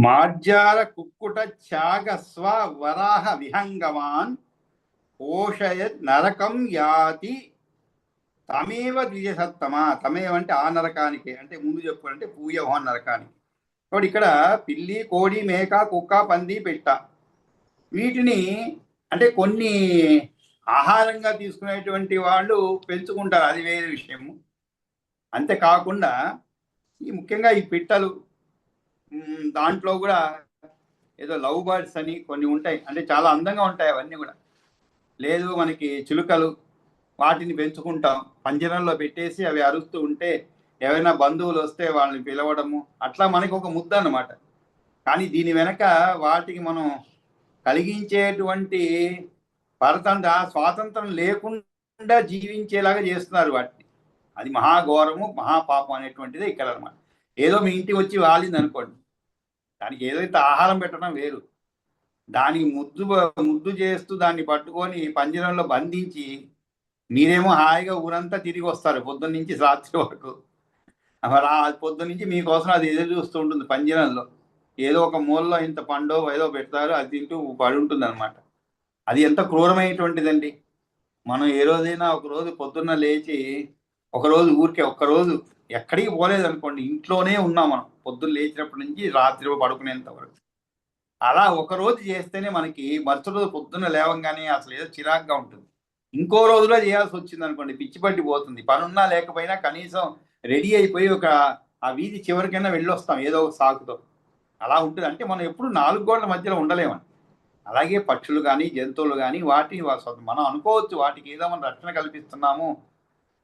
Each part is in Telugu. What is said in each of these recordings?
మార్జాల కుక్కుట త్యాగ స్వ వరాహ విహంగవాన్ పోషయత్ నరకం యాతి తమేవ ద్విజసత్తమ. తమేవ అంటే ఆ నరకానికి, అంటే ముందు చెప్పుకోవాలంటే పూయహోన్ నరకానికి. కాబట్టి ఇక్కడ పిల్లి, కోడి, మేక, కుక్క, పంది, పెట్ట వీటిని అంటే కొన్ని ఆహారంగా తీసుకునేటువంటి వాళ్ళు పెంచుకుంటారు, అది వేరే విషయము. అంతేకాకుండా ఈ ముఖ్యంగా ఈ పిట్టలు, దాంట్లో కూడా ఏదో లవ్ బర్డ్స్ అని కొన్ని ఉంటాయి, అంటే చాలా అందంగా ఉంటాయి అవన్నీ కూడా. లేదు మనకి చిలుకలు, వాటిని పెంచుకుంటాం, పంజరంలో పెట్టేసి అవి అరుస్తూ ఉంటే ఎవరైనా బంధువులు వస్తే వాళ్ళని పిలవడము, అట్లా మనకి ఒక ముద్ద అన్నమాట. కానీ దీని వెనక వాటికి మనం కలిగించేటువంటి పరతంత్ర స్వాతంత్రం లేకుండా జీవించేలాగా చేస్తున్నారు వాటిని. అది మహాఘోరము, మహాపాపం అనేటువంటిది ఇక్కడ అనమాట. ఏదో మీ ఇంటికి వచ్చి వాలింది అనుకోండి, దానికి ఏదైతే ఆహారం పెట్టడం వేరు, దానికి ముద్దు చేస్తూ దాన్ని పట్టుకొని పంజరంలో బంధించి మీరేమో హాయిగా ఊరంతా తిరిగి వస్తారు పొద్దున్న నుంచి రాత్రి వరకు. మరి ఆ పొద్దున్న నుంచి మీకోసం అది ఎదురు చూస్తూ ఉంటుంది పంజరంలో. ఏదో ఒక మూలలో ఇంత పండో ఏదో పెడతారు, అది తింటూ పడి ఉంటుంది అనమాట. అది ఎంత క్రూరమైనటువంటిదండి. మనం ఏ రోజైనా ఒకరోజు పొద్దున్న లేచి ఒకరోజు ఊరికే ఒక్కరోజు ఎక్కడికి పోలేదు అనుకోండి, ఇంట్లోనే ఉన్నాం మనం పొద్దున్న లేచినప్పటి నుంచి రాత్రి పడుకునేంత వరకు. అలా ఒకరోజు చేస్తేనే మనకి మరుసటి రోజు పొద్దున్న లేవంగానే అసలు ఏదో చిరాగ్గా ఉంటుంది. ఇంకో రోజులో చేయాల్సి వచ్చింది అనుకోండి, పిచ్చి పట్టి పోతుంది. పనున్నా లేకపోయినా కనీసం రెడీ అయిపోయి ఆ వీధి చివరికైనా వెళ్ళొస్తాం ఏదో ఒక సాకుతో. అలా ఉంటుంది. అంటే మనం ఎప్పుడు 4 గోడల మధ్యలో ఉండలేమని. అలాగే పక్షులు కానీ, జంతువులు కానీ, వాటిని మనం అనుకోవచ్చు వాటికి ఏదో మనం రక్షణ కల్పిస్తున్నాము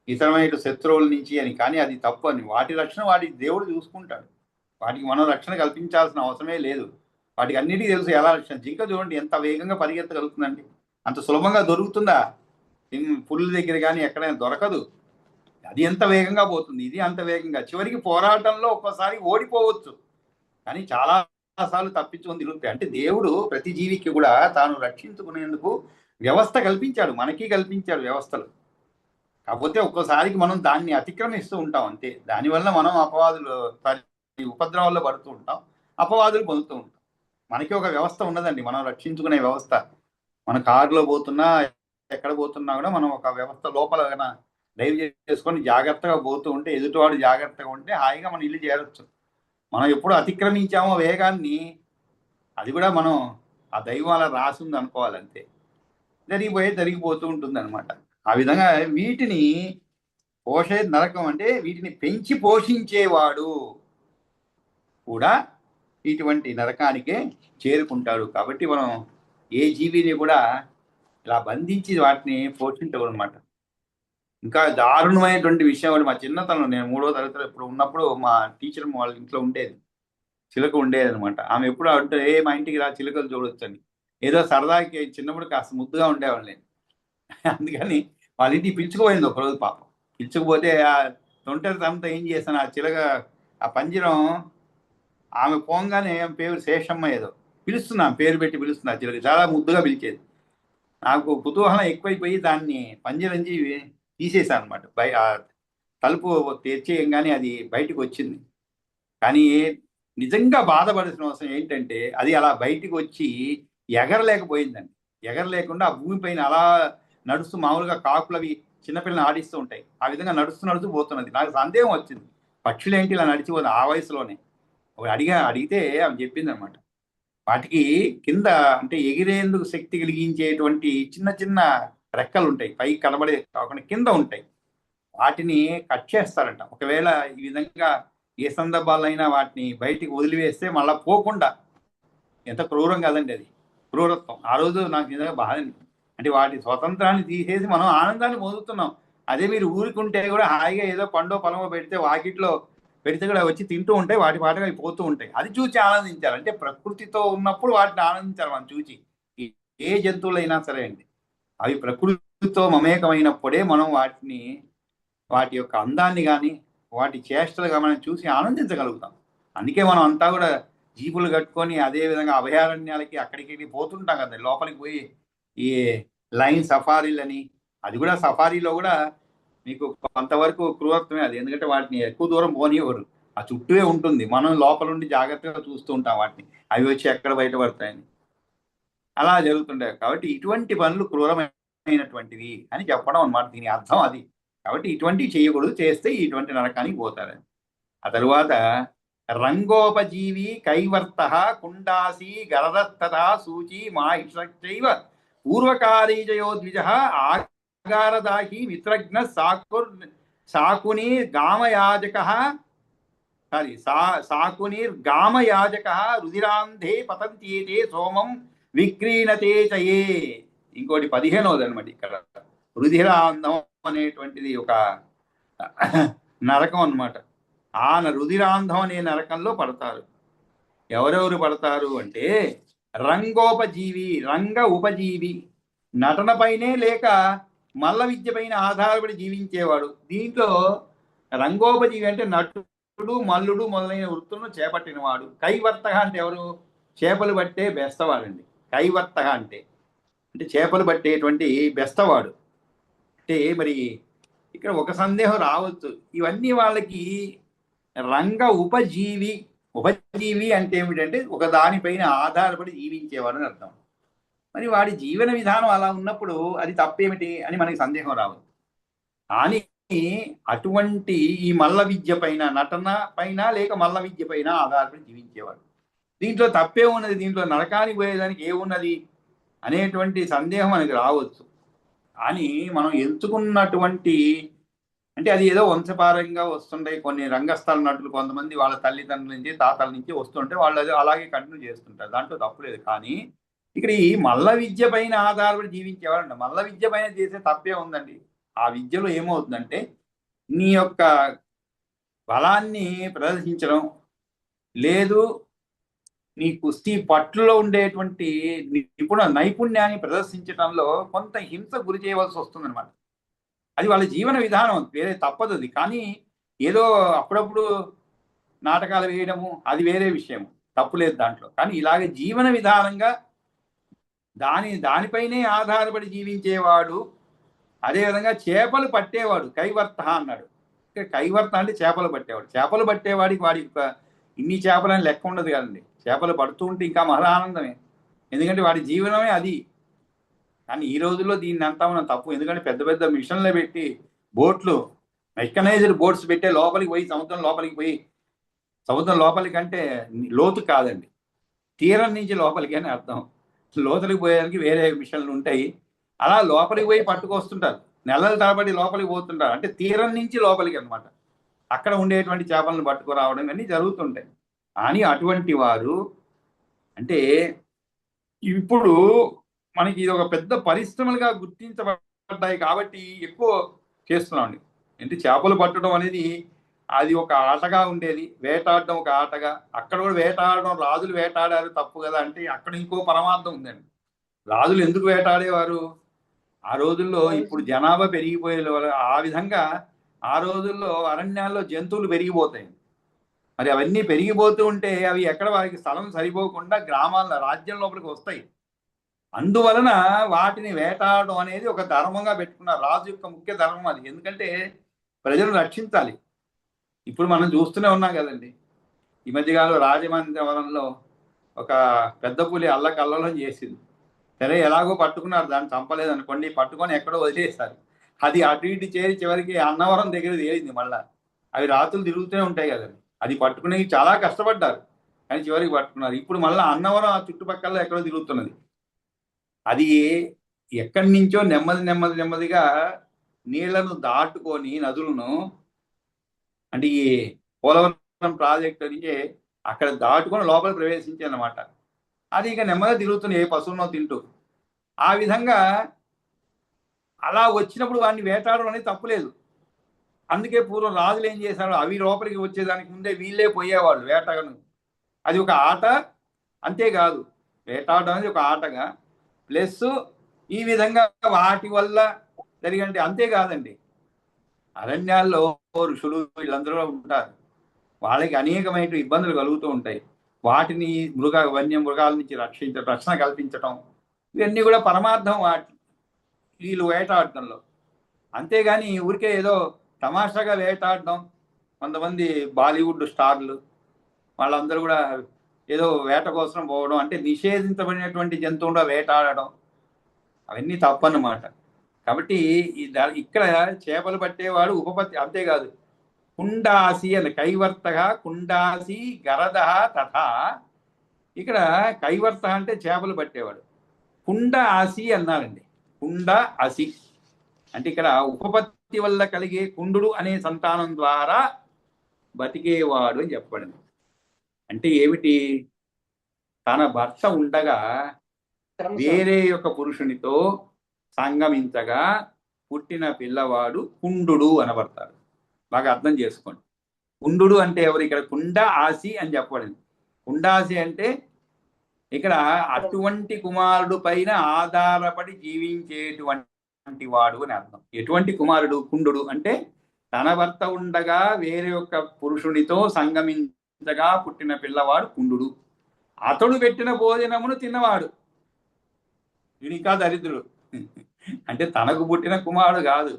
ఇతరమైన శత్రువుల నుంచి అని, కానీ అది తప్పు అని. వాటి రక్షణ వాటి దేవుడు చూసుకుంటాడు. వాటికి మనం రక్షణ కల్పించాల్సిన అవసరమే లేదు. వాటికి అన్నిటికీ తెలుసు ఎలా రక్షణ. జింక చూడండి ఎంత వేగంగా పరిగెత్తగలుగుతుందండి. అంత సులభంగా దొరుకుతుందా? పుల్ల దగ్గర కానీ ఎక్కడైనా దొరకదు. అది ఎంత వేగంగా పోతుంది, ఇది అంత వేగంగా. చివరికి పోరాటంలో ఒక్కోసారి ఓడిపోవచ్చు, కానీ చాలా సార్లు తప్పించుకొని తిరుగుతాయి. అంటే దేవుడు ప్రతి జీవికి కూడా తాను రక్షించుకునేందుకు వ్యవస్థ కల్పించాడు, మనకి కల్పించాడు వ్యవస్థలు. కాకపోతే ఒక్కోసారికి మనం దాన్ని అతిక్రమిస్తూ ఉంటాం అంతే. దానివల్ల మనం అపవాదులు ఉపద్రవాల్లో పడుతూ ఉంటాం, అపవాదులు పొందుతూ ఉంటాం. మనకి ఒక వ్యవస్థ ఉన్నదండి, మనం రక్షించుకునే వ్యవస్థ. మన కారులో పోతున్నా ఎక్కడ పోతున్నా కూడా మనం ఒక వ్యవస్థ లోపల డ్రైవ్ చేసుకొని జాగ్రత్తగా పోతూ ఉంటే, ఎదుటివాడు జాగ్రత్తగా ఉంటే హాయిగా మనం ఇల్లు చేరొచ్చు. మనం ఎప్పుడు అతిక్రమించామో వేగాన్ని, అది కూడా మనం ఆ దైవం అలా రాసింది అనుకోవాలంతే. జరిగిపోతూ ఉంటుంది అనమాట. ఆ విధంగా వీటిని పోషే నరకం అంటే వీటిని పెంచి పోషించేవాడు కూడా ఇటువంటి నరకానికే చేరుకుంటాడు. కాబట్టి మనం ఏ జీవిని కూడా ఇలా బంధించి వాటిని పోషించకూడదన్నమాట. ఇంకా దారుణమైనటువంటి విషయం ఒకటి, మా చిన్నతనం నేను 3వ తరగతిలో ఇప్పుడు ఉన్నప్పుడు మా టీచర్ వాళ్ళ ఇంట్లో ఉండేది, చిలుక ఉండేది అనమాట. ఆమె ఎప్పుడు అంటే మా ఇంటికి రా చిలుకలు చూడొచ్చు అని. ఏదో సరదాకి చిన్నప్పుడు కాస్త ముద్దుగా ఉండేవాళ్ళు నేను. అందుకని వాళ్ళ ఇంటికి పిలుచుకుపోయింది ఒకరోజు పాపం. పిలుచుకుపోతే ఆ తొంటరితనంతో ఏం చేశాను, ఆ చిలక ఆ పంజరం ఆమె పోంగానే పేరు శేషమ్మ ఏదో పిలుస్తున్నా, పేరు పెట్టి పిలుస్తున్నా. చిలక చాలా ముద్దుగా పిలిచేది. నాకు కుతూహలం ఎక్కువైపోయి దాన్ని పంజరంచి తీసేశాను అనమాట. తలుపు తెరిచేయంగానే అది బయటకు వచ్చింది. కానీ నిజంగా బాధపడాల్సిన అవసరం ఏంటంటే, అది అలా బయటికి వచ్చి ఎగరలేకపోయిందండి. ఎగరలేకుండా ఆ భూమి పైన అలా నడుస్తూ, మామూలుగా కాకులు అవి చిన్నపిల్లల్ని ఆడిస్తూ ఉంటాయి, ఆ విధంగా నడుస్తూ పోతున్నది. నాకు సందేహం వచ్చింది, పక్షులు ఏంటి ఇలా నడిచిపోతుంది ఆ వయసులోనే. అడిగితే ఆమె చెప్పింది అనమాట, వాటికి కింద అంటే ఎగిరేందుకు శక్తి కలిగించేటువంటి చిన్న చిన్న రెక్కలు ఉంటాయి, పైకి కనబడే కాకుండా కింద ఉంటాయి. వాటిని కట్ చేస్తారంట. ఒకవేళ ఈ విధంగా ఏ సందర్భాలైనా వాటిని బయటికి వదిలివేస్తే మళ్ళా పోకుండా. ఎంత క్రూరం కదండి అది, క్రూరత్వం. ఆ రోజు నాకు నిజంగా బాధ, అంటే వాటి స్వతంత్రాన్ని తీసేసి మనం ఆనందాన్ని పొందుతున్నాం. అదే మీరు ఊరుకుంటే కూడా హాయిగా ఏదో పండో పొలమో పెడితే వాకిట్లో పెడితే కూడా వచ్చి తింటూ ఉంటాయి, వాటి పాటగా అవి పోతూ ఉంటాయి. అది చూసి ఆనందించాలి. అంటే ప్రకృతితో ఉన్నప్పుడు వాటిని ఆనందించాలి మనం చూసి. ఏ జంతువులైనా సరే అండి, అవి ప్రకృతితో మమేకమైనప్పుడే మనం వాటి యొక్క అందాన్ని కానీ వాటి చేష్టలుగా మనం చూసి ఆనందించగలుగుతాం. అందుకే మనం అంతా కూడా జీపులు కట్టుకొని అదే విధంగా అభయారణ్యాలకి అక్కడికి పోతుంటాం కదా, లోపలికి పోయి ఈ లైన్ సఫారీలని. అది కూడా సఫారీలో కూడా మీకు కొంతవరకు క్రూరత్వమే అది, ఎందుకంటే వాటిని ఎక్కువ దూరం పోనివ్వరు. ఆ చుట్టూ ఉంటుంది, మనం లోపల ఉండి జాగ్రత్తగా చూస్తూ ఉంటాం వాటిని, అవి వచ్చి ఎక్కడ బయటపడతాయని. అలా జరుగుతుంటాయి. కాబట్టి ఇటువంటి పనులు క్రూరమైనటువంటివి అని చెప్పడం అన్నమాట, దీని అర్థం అది. కాబట్టి ఇటువంటివి చేయకూడదు, చేస్తే ఇటువంటి నరకానికి పోతారని. ఆ తరువాత రంగోపజీవి కైవర్త కుండాసి గరదస్తథ సూచి మాహిషైవ పూర్వకారీజయో ద్విజ ఆగారదాహి మిత్రజ్ఞ సాకుని గామయాజక సాకునిర్గామయాజక రుధిరాంధే పతంత్యేతే సోమం విక్రీణతే చయే. ఇంకోటి 15వది అనమాట. ఇక్కడ రుధిరాంధం అనేటువంటిది ఒక నరకం అన్నమాట. ఆ రుధిరాంధం అనే నరకంలో పడతారు. ఎవరెవరు పడతారు అంటే రంగోపజీవి, రంగ ఉపజీవి, నటన పైనే లేక మల్ల విద్య పైన ఆధారపడి జీవించేవాడు. దీంట్లో రంగోపజీవి అంటే నటుడు, మల్లుడు మొదలైన వృత్తులను చేపట్టినవాడు. కైవర్తగా అంటే ఎవరు? చేపలు పట్టే బెస్తవాడండి. కైవర్తగా అంటే అంటే చేపలు పట్టేటువంటి బెస్తవాడు. అంటే మరి ఇక్కడ ఒక సందేహం రావచ్చు, ఇవన్నీ వాళ్ళకి రంగ ఉపజీవి. ఉపజీవి అంటే ఏమిటంటే ఒక దానిపైన ఆధారపడి జీవించేవాడు అని అర్థం. మరి వాడి జీవన విధానం అలా ఉన్నప్పుడు అది తప్పేమిటి అని మనకి సందేహం రావచ్చు. కానీ అటువంటి ఈ మల్ల విద్య పైన, నటన పైన లేక మల్ల విద్య పైన ఆధారపడి జీవించేవాడు. దీంట్లో తప్పే ఉన్నది, దీంట్లో నరకానికి పోయేదానికి ఏమున్నది అనేటువంటి సందేహం మనకి రావచ్చు. కానీ మనం ఎంచుకున్నటువంటి, అంటే అది ఏదో వంశపారంగా వస్తుంటాయి కొన్ని రంగస్థల నటులు, కొంతమంది వాళ్ళ తల్లిదండ్రుల నుంచి తాతల నుంచి వస్తుంటే వాళ్ళు అది అలాగే కంటిన్యూ చేస్తుంటారు, దాంట్లో తప్పులేదు. కానీ ఇక్కడ ఈ మల్ల విద్య పైన ఆధారపడి జీవించేవాళ్ళండి. మల్ల విద్య పైన చేసే తప్పే ఉందండి. ఆ విద్యలో ఏమవుతుందంటే నీ యొక్క బలాన్ని ప్రదర్శించడం లేదు, నీ కుస్తీ పట్టులో ఉండేటువంటి నైపుణ్యాన్ని ప్రదర్శించడంలో కొంత హింస గురి చేయవలసి వస్తుందన్నమాట. అది వాళ్ళ జీవన విధానం, వేరే తప్పదు అది. కానీ ఏదో అప్పుడప్పుడు నాటకాలు వేయడము అది వేరే విషయం, తప్పులేదు దాంట్లో. కానీ ఇలాగే జీవన విధానంగా దానిపైనే ఆధారపడి జీవించేవాడు. అదేవిధంగా చేపలు పట్టేవాడు, కైవర్త అన్నాడు. కైవర్త అంటే చేపలు పట్టేవాడు. చేపలు పట్టేవాడికి వాడి ఇన్ని చేపలని లెక్క ఉండదు కదండి. చేపలు పడుతూ ఉంటే ఇంకా మహానందమే, ఎందుకంటే వాడి జీవనమే అది. కానీ ఈ రోజుల్లో దీన్ని అంతా మనం తప్పు. ఎందుకంటే పెద్ద పెద్ద మిషన్లు పెట్టి బోట్లు, మెకనైజ్డ్ బోట్స్ పెట్టే లోపలికి పోయి సముద్రం లోపలికి అంటే లోతు కాదండి, తీరం నుంచి లోపలికి అని అర్థం. లోతులకు పోయేదానికి వేరే మిషన్లు ఉంటాయి. అలా లోపలికి పోయి పట్టుకొస్తుంటారు, నెలల తరబడి లోపలికి పోతుంటారు. అంటే తీరం నుంచి లోపలికి అనమాట, అక్కడ ఉండేటువంటి చేపలను పట్టుకురావడం అన్నీ జరుగుతుంటాయి. కానీ అటువంటి వారు అంటే ఇప్పుడు మనకి ఇది ఒక పెద్ద పరిశ్రమలుగా గుర్తించబడ్డాయి కాబట్టి ఎక్కువ చేస్తున్నామండి. అంటే చేపలు పట్టడం అనేది అది ఒక ఆటగా ఉండేది, వేటాడడం ఒక ఆటగా. అక్కడ కూడా వేటాడడం, రాజులు వేటాడారు తప్పు కదా అంటే అక్కడ ఇంకో పరమార్థం ఉందండి. రాజులు ఎందుకు వేటాడేవారు? ఆ రోజుల్లో ఇప్పుడు జనాభా పెరిగిపోయే ఆ విధంగా ఆ రోజుల్లో అరణ్యాల్లో జంతువులు పెరిగిపోతాయి. మరి అవన్నీ పెరిగిపోతూ ఉంటే అవి ఎక్కడ వారికి స్థలం సరిపోకుండా గ్రామాల రాజ్యం లోపలికి వస్తాయి. అందువలన వాటిని వేటాడడం అనేది ఒక ధర్మంగా పెట్టుకున్నారు. రాజు యొక్క ముఖ్య ధర్మం అది. ఎందుకంటే ప్రజలను రక్షించాలి. ఇప్పుడు మనం చూస్తూనే ఉన్నాం కదండి, ఈ మధ్యకాలంలో రాజమండ్రివరంలో ఒక పెద్ద పులి అల్లకల్లోలం చేసింది. సరే ఎలాగో పట్టుకున్నారు, దాన్ని చంపలేదు అనుకోండి, పట్టుకొని ఎక్కడో వదిలేస్తారు. అది అటు ఇటు చేరి చివరికి అన్నవరం దగ్గర తేలింది. మళ్ళా అవి రాత్రులు తిరుగుతూనే ఉంటాయి కదండి, అది పట్టుకునే చాలా కష్టపడ్డారు కానీ చివరికి పట్టుకున్నారు. ఇప్పుడు మళ్ళీ అన్నవరం ఆ చుట్టుపక్కల ఎక్కడో తిరుగుతున్నది. అది ఎక్కడి నుంచో నెమ్మదిగా నీళ్లను దాటుకొని నదులను, అంటే ఈ పోలవరం ప్రాజెక్టు నుంచి అక్కడ దాటుకొని లోపల ప్రవేశించి అన్నమాట. అది ఇక నెమ్మదిగా తిరుగుతుంది, ఏ పశువునో తింటూ. ఆ విధంగా అలా వచ్చినప్పుడు వాడిని వేటాడడం అనేది తప్పులేదు. అందుకే పూర్వం రాజులు ఏం చేశారు, అవి లోపలికి వచ్చేదానికి ముందే వీళ్ళే పోయేవాళ్ళు వేటను. అది ఒక ఆట. అంతేకాదు, వేటాడడం అనేది ఒక ఆటగా, ప్లస్ ఈ విధంగా వాటి వల్ల జరిగే, అంతేకాదండి, అరణ్యాల్లో ఋషులు వీళ్ళందరూ ఉంటారు, వాళ్ళకి అనేకమైన ఇబ్బందులు కలుగుతూ ఉంటాయి. వాటిని వన్య మృగాల నుంచి రక్షణ కల్పించటం, ఇవన్నీ కూడా పరమార్థం వీళ్ళు వేటాడటంలో. అంతేగాని ఊరికే ఏదో తమాషాగా వేటాడడం, కొంతమంది బాలీవుడ్ స్టార్లు వాళ్ళందరూ కూడా ఏదో వేట కోసం పోవడం, అంటే నిషేధించబడినటువంటి జంతువులో వేటాడడం, అవన్నీ తప్పన్నమాట. కాబట్టి ఇక్కడ చేపలు పట్టేవాడు ఉపపత్తి. అంతేకాదు, కుండాసి అని కైవర్తగా కుండాసి గరద తథా. ఇక్కడ కైవర్త అంటే చేపలు పట్టేవాడు, కుండ ఆసి అన్నారండి. కుండ అసి అంటే ఇక్కడ ఉపపత్తి వల్ల కలిగే కుండుడు అనే సంతానం ద్వారా బతికేవాడు అని చెప్పబడింది. అంటే ఏమిటి? తన భర్త ఉండగా వేరే యొక్క పురుషునితో సంగమించగా పుట్టిన పిల్లవాడు కుండు అనబడతాడు. బాగా అర్థం చేసుకోండి. కుండు అంటే ఎవరు? ఇక్కడ కుండ ఆసి అని చెప్పబడింది. కుండాసి అంటే ఇక్కడ అటువంటి కుమారుడు పైన ఆధారపడి జీవించేటువంటి వాడు అని అర్థం. ఎటువంటి కుమారుడు? కుండు అంటే తన భర్త ఉండగా వేరే యొక్క పురుషునితో సంగమించగా పుట్టిన పిల్లవాడు కుండు. అతడు పెట్టిన భోజనమును తిన్నవాడు. ఇంకా దరిద్రుడు. అంటే తనకు పుట్టిన కుమారుడు కాదు,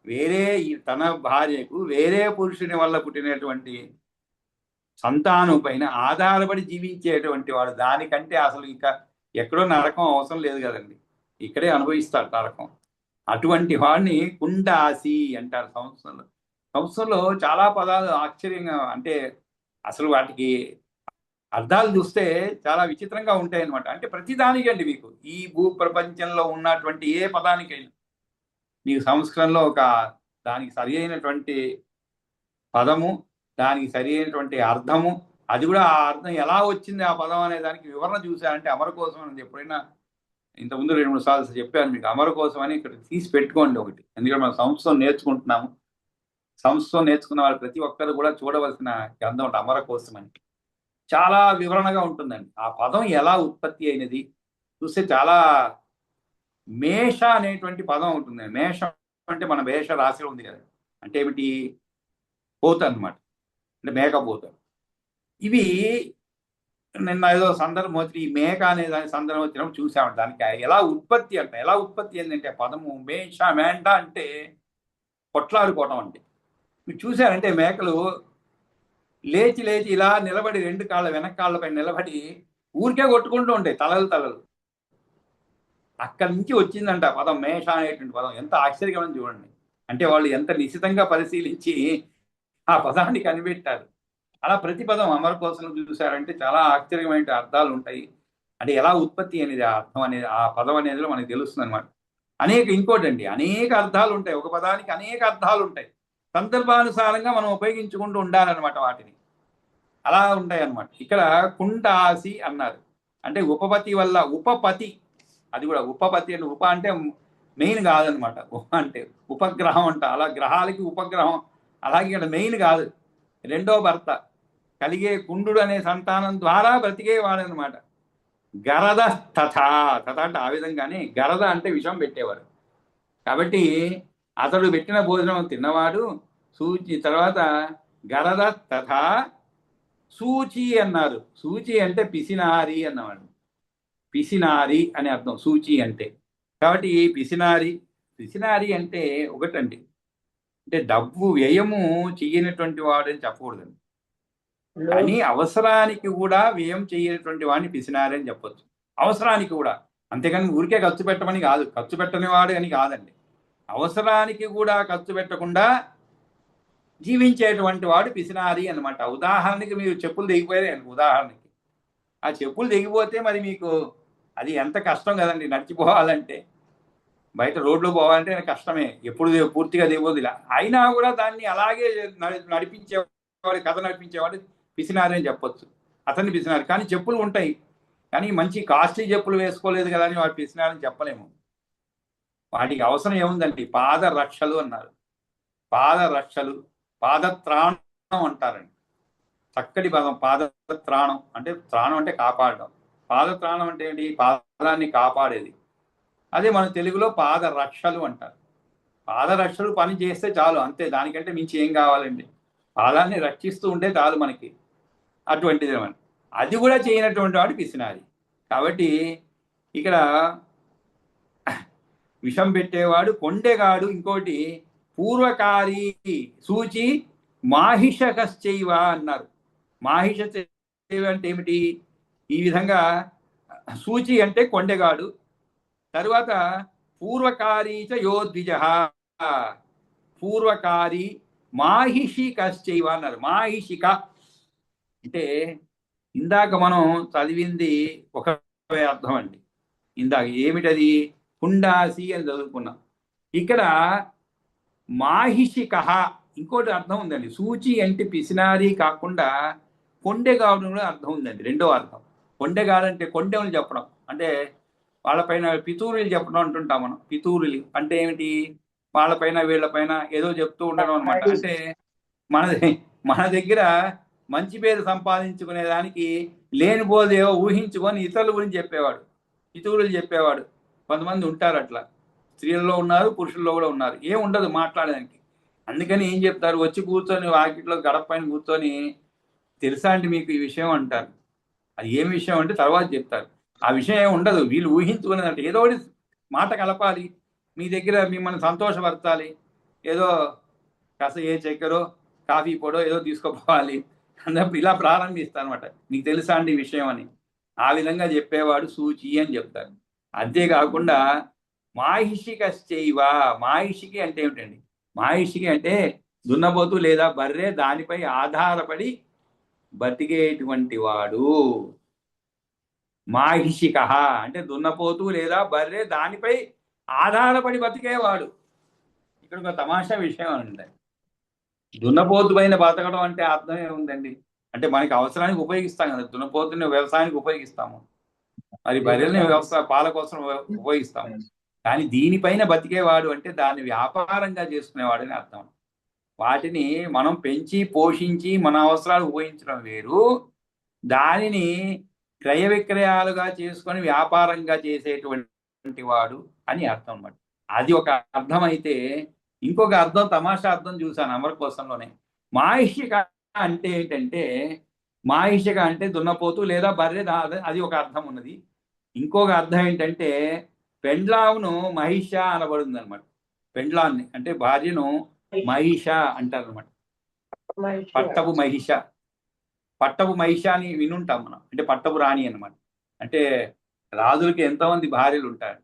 వేరే తన భార్యకు వేరే పురుషుని వల్ల పుట్టినటువంటి సంతానం పైన ఆధారపడి జీవించేటువంటి వాడు. దానికంటే అసలు ఇంకా ఎక్కడో నరకం అవసరం లేదు కదండి, ఇక్కడే అనుభవిస్తాడు నరకం. అటువంటి వాడిని కుండాసి అంటారు. సంస్కృతంలో చాలా పదాలు ఆశ్చర్యంగా, అంటే అసలు వాటికి అర్థాలు చూస్తే చాలా విచిత్రంగా ఉంటాయి అన్నమాట. అంటే ప్రతిదానికండి మీకు ఈ భూ ప్రపంచంలో ఉన్నటువంటి ఏ పదానికైనా మీకు సంస్కృతంలో ఒక దానికి సరి అయినటువంటి పదము, దానికి సరి అయినటువంటి అర్థము, అది కూడా ఆ అర్థం ఎలా వచ్చింది ఆ పదం అనే దానికి వివరణ చూశారంటే అమర కోసం అని ఎప్పుడైనా ఇంతకుముందు 2-3 సార్లు చెప్పాను మీకు. అమర కోసం అని ఇక్కడ తీసి పెట్టుకోండి ఒకటి. ఎందుకంటే మనం సంస్కృతం నేర్చుకుంటున్నాము. సంస్కృతం నేర్చుకున్న వాళ్ళు ప్రతి ఒక్కరు కూడా చూడవలసిన గ్రంథం ఉంటుంది అమర కోసం అని. చాలా వివరణగా ఉంటుందండి. ఆ పదం ఎలా ఉత్పత్తి అయినది చూస్తే చాలా. మేష అనేటువంటి పదం ఉంటుంది. మేషం అంటే మన మేష రాశిలో ఉంది కదా, అంటే ఏమిటి? పోత అనమాట, అంటే మేకపోత. ఇవి నిన్న ఏదో సందర్భం వచ్చి ఈ మేక అనే దాని సందర్భం వచ్చినప్పుడు చూసామంట. దానికి ఎలా ఉత్పత్తి అంట, ఎలా ఉత్పత్తి ఏంటంటే పదము మేష మేంట అంటే కొట్లాడుకోవటం. అంటే మీరు చూసారంటే మేకలు లేచి లేచి ఇలా నిలబడి 2 కాళ్ళ వెనక కాళ్ళపై నిలబడి ఊరికే కొట్టుకుంటూ ఉంటాయి తలలు. అక్కడి నుంచి వచ్చిందంట పదం మేష అనేటువంటి పదం. ఎంత ఆశ్చర్యకరం చూడండి. అంటే వాళ్ళు ఎంత నిశితంగా పరిశీలించి ఆ పదాన్ని కనిపెట్టారు. అలా ప్రతి పదం అమర కోసం చూసారంటే చాలా ఆశ్చర్యమైన అర్థాలు ఉంటాయి. అంటే ఎలా ఉత్పత్తి అనేది ఆ అర్థం అనేది ఆ పదం అనేది మనకు తెలుస్తుంది అనమాట. ఇంకోటండి, అనేక అర్థాలు ఉంటాయి. ఒక పదానికి అనేక అర్థాలు ఉంటాయి. సందర్భానుసారంగా మనం ఉపయోగించుకుంటూ ఉండాలన్నమాట వాటిని. అలా ఉంటాయి అన్నమాట. ఇక్కడ కుండాసి అన్నారు అంటే ఉపపతి వల్ల. ఉపపతి అది కూడా ఉపపతి అంటే ఉప అంటే మెయిన్ కాదనమాట. ఉప అంటే ఉపగ్రహం అంట. అలా గ్రహాలకి ఉపగ్రహం. అలాగే ఇక్కడ మెయిన్ కాదు, రెండో భర్త కలిగే కుండు అనే సంతానం ద్వారా బ్రతికేవాడనమాట. గరద తథా. తథ అంటే ఆ విధంగానే. గరద అంటే విషం పెట్టేవాడు. కాబట్టి అతడు పెట్టిన భోజనం తిన్నవాడు. సూచి తర్వాత గరద తథా సూచి అన్నారు. సూచి అంటే పిసినారి అన్నవాడు. పిసినారి అని అర్థం సూచి అంటే. కాబట్టి పిసినారి అంటే ఒకటండి, అంటే డబ్బు వ్యయము చెయ్యనటువంటి వాడు అని చెప్పకూడదండి. కానీ అవసరానికి కూడా వ్యయం చేయనటువంటి వాడిని పిసినారి అని చెప్పొచ్చు. అవసరానికి కూడా, అంతేకాని ఊరికే ఖర్చు పెట్టమని కాదు, ఖర్చు పెట్టని వాడు అని కాదండి. అవసరానికి కూడా ఖర్చు పెట్టకుండా జీవించేటువంటి వాడు పిసినారి అనమాట. ఉదాహరణకి మీరు చెప్పులు దిగిపోయారు. ఉదాహరణకి ఆ చెప్పులు దిగిపోతే మరి మీకు అది ఎంత కష్టం కదండి. నడిచిపోవాలంటే, బయట రోడ్లో పోవాలంటే కష్టమే. ఎప్పుడు పూర్తిగా దిగబోదు. ఇలా అయినా కూడా దాన్ని అలాగే నడిపించేవాడు, కథ నడిపించేవాడు పిసినారి అని చెప్పొచ్చు. అతన్ని పిసినారి. కానీ చెప్పులు ఉంటాయి, కానీ మంచి కాస్ట్లీ చెప్పులు వేసుకోలేదు కదా అని వాడు పిసినారని చెప్పలేము. వాటికి అవసరం ఏముందండి? పాదరక్షలు అన్నారు. పాదరక్షలు, పాదత్రాణం అంటారండి. చక్కటి పదం పాదత్రాణం. అంటే త్రాణం అంటే కాపాడడం. పాదత్రాణం అంటే ఏంటి? పాదాన్ని కాపాడేది. అదే మన తెలుగులో పాదరక్షలు అంటారు. పాదరక్షలు పని చేస్తే చాలు, అంతే. దానికంటే మించి ఏం కావాలండి? పాదాన్ని రక్షిస్తూ ఉంటే చాలు మనకి. అటువంటిది ఏమని అది కూడా చేయనటువంటి వాడు పిసినారి. కాబట్టి ఇక్కడ విషం పెట్టేవాడు కొండెగాడు. ఇంకోటి పూర్వకారి సూచి మాహిషకశ్చైవ అన్నారు. మాహిష అంటే ఏమిటి? ఈ విధంగా సూచి అంటే కొండెగాడు, తరువాత పూర్వకారీ చ యోద్విజ, పూర్వకారి మాహిషికశ్చైవ అన్నారు. మాహిషిక అంటే ఇందాక మనం చదివింది ఒక అర్థం అండి. ఇందాక ఏమిటది? పుండాసి అని చదువుకున్నాం. ఇక్కడ మాహిషిక ఇంకోటి అర్థం ఉందండి. సూచి అంటే పిసినారి కాకుండా కొండెగాడు కూడా అర్థం ఉందండి. రెండో అర్థం కొండెగాడు అంటే కొండెలు చెప్పడం, అంటే వాళ్ళపైన పితూరులు చెప్పడం అంటుంటాం మనం. పితూరులు అంటే ఏమిటి? వాళ్ళపైన వీళ్ళపైన ఏదో చెప్తూ ఉండడం అనమాట. అంటే మన మన దగ్గర మంచి పేరు సంపాదించుకునే దానికి లేనిపోదేవో ఊహించుకొని ఇతరుల గురించి చెప్పేవాడు, పితూరులు చెప్పేవాడు. కొంతమంది ఉంటారు అట్లా. స్త్రీల్లో ఉన్నారు, పురుషుల్లో కూడా ఉన్నారు. ఏం ఉండదు మాట్లాడడానికి. అందుకని ఏం చెప్తారు? వచ్చి కూర్చొని వాకిట్లో గడప పైన కూర్చొని, తెలుసా అండి మీకు ఈ విషయం అంటారు. అది ఏం విషయం అంటే తర్వాత చెప్తారు. ఆ విషయం ఏమి ఉండదు, వీళ్ళు ఊహించుకునేదంటే ఏదో ఒకటి మాట కలపాలి, మీ దగ్గర మిమ్మల్ని సంతోషపరచాలి, ఏదో కాస్త ఏ చక్కెరో కాఫీ పొడో ఏదో తీసుకుపోవాలి అన్నప్పుడు ఇలా ప్రారంభిస్తారు అనమాట. మీకు తెలుసా అండి ఈ విషయం అని. ఆ విధంగా చెప్పేవాడు సూచి అని చెప్తారు. అంతేకాకుండా మాహిషికశ్చైవ, మాహిషికి అంటే ఏమిటండి? మాహిషికి అంటే దున్నపోతు లేదా బర్రె, దానిపై ఆధారపడి బతికేటువంటి వాడు. మాహిషిక అంటే దున్నపోతు లేదా బర్రె, దానిపై ఆధారపడి బతికేవాడు. ఇక్కడ ఒక తమాషా విషయం అండి. దున్నపోతు పైన బతకడం అంటే అర్థం ఏముందండి? అంటే మనకి అవసరానికి ఉపయోగిస్తాం కదా. దున్నపోతుని వ్యవసాయానికి ఉపయోగిస్తాము, మరి బర్రెల్ని వ్యవసాయ పాల కోసం ఉపయోగిస్తాము. కానీ దీనిపైన బతికేవాడు అంటే దాన్ని వ్యాపారంగా చేసుకునేవాడు అని అర్థం. వాటిని మనం పెంచి పోషించి మన అవసరాలు ఉపయోగించడం వేరు, దానిని క్రయ విక్రయాలుగా చేసుకొని వ్యాపారంగా చేసేటువంటి వాడు అని అర్థం అన్నమాట. అది ఒక అర్థం అయితే, ఇంకొక అర్థం తమాషా అర్థం చూశాను అమరకోశంలోనే. మాహిషిక అంటే ఏంటంటే, మాహిషిక అంటే దున్నపోతు లేదా బర్రె, అది ఒక అర్థం ఉన్నది. ఇంకొక అర్థం ఏంటంటే పెండ్లావును మహిష అనబడింది అనమాట. పెండ్లాన్ని అంటే భార్యను మహిష అంటారు అనమాట. పట్టపు మహిష, పట్టపు మహిష అని వినుంటాం మనం. అంటే పట్టపు రాణి అనమాట. అంటే రాజులకి ఎంతమంది భార్యలు ఉంటారు,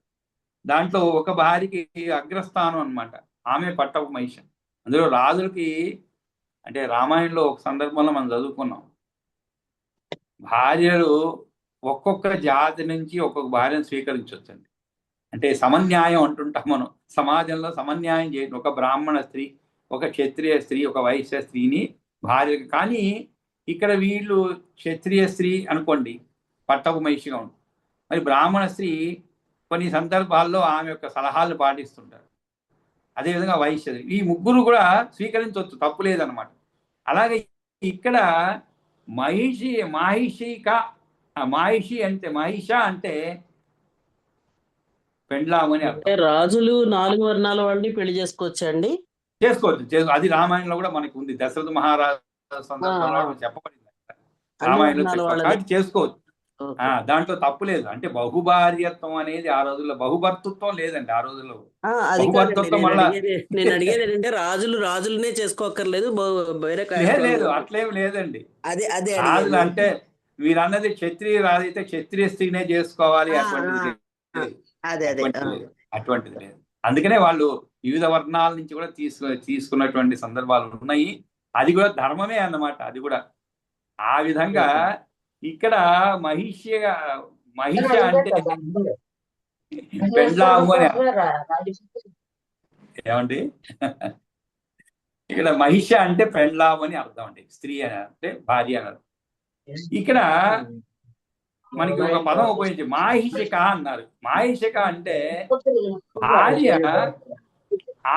దాంట్లో ఒక భార్యకి అగ్రస్థానం అనమాట. ఆమె పట్టపు మహిష. అందులో రాజులకి, అంటే రామాయణంలో ఒక సందర్భంలో మనం చదువుకున్నాం, భార్యలు ఒక్కొక్క జాతి నుంచి ఒక్కొక్క భార్యను స్వీకరించవచ్చండి. అంటే సమన్యాయం అంటుంటాం మనం. సమాజంలో సమన్యాయం చేయండి. ఒక బ్రాహ్మణ స్త్రీ, ఒక క్షత్రియ స్త్రీ, ఒక వైశ్య స్త్రీని భార్యకి. కానీ ఇక్కడ వీళ్ళు క్షత్రియ స్త్రీ అనుకోండి, పట్టపు మహిషిగా ఉంటుంది. మరి బ్రాహ్మణ స్త్రీ కొన్ని సందర్భాల్లో ఆమె యొక్క సలహాలు పాటిస్తుంటారు. అదేవిధంగా వైశ్య, ఈ ముగ్గురు కూడా స్వీకరించవచ్చు, తప్పు లేదనమాట. అలాగే ఇక్కడ మాహిషిక, మాహిషి అంటే మహిష అంటే పెండ్లామని అర్థం. రాజులు 4 వర్ణాల వాళ్ళని పెళ్లి చేసుకోవచ్చండి? చేసుకోవచ్చు. అది రామాయణంలో కూడా మనకి ఉంది. దశరథ మహారాజు సందర్భంలో చెప్పబడింది రామాయణంలో. చేసుకోవచ్చు, దాంట్లో తప్పు లేదు. అంటే బహుభార్యత్వం అనేది ఆ రోజుల్లో, బహుభర్తృత్వం లేదండి ఆ రోజుల్లో. బహుభర్తృత్వం వల్ల నేను అడిగేది ఏంటంటే రాజులనే చేసుకోక్కర్లేదు, లేదు, అట్లేం లేదండి. అదే రాజులు అంటే మీరు అన్నది క్షత్రియ రాజు అయితే క్షత్రియ స్త్రీనే చేసుకోవాలి, అటువంటిది లేదు. అందుకనే వాళ్ళు వివిధ వర్ణాల నుంచి కూడా తీసుకున్నటువంటి సందర్భాలు ఉన్నాయి. అది కూడా ధర్మమే అన్నమాట. అది కూడా ఆ విధంగా ఇక్కడ మహిష అంటే పెండ్లాము అని ఏమండి? ఇక్కడ మహిష అంటే పెండ్లాము అని అర్థం అండి. స్త్రీ అని అంటే భార్య అని అర్థం. ఇక్కడ మనకి ఒక పదం ఉపయోగించి మాహిషిక అన్నారు. మాహిషిక అంటే భార్య,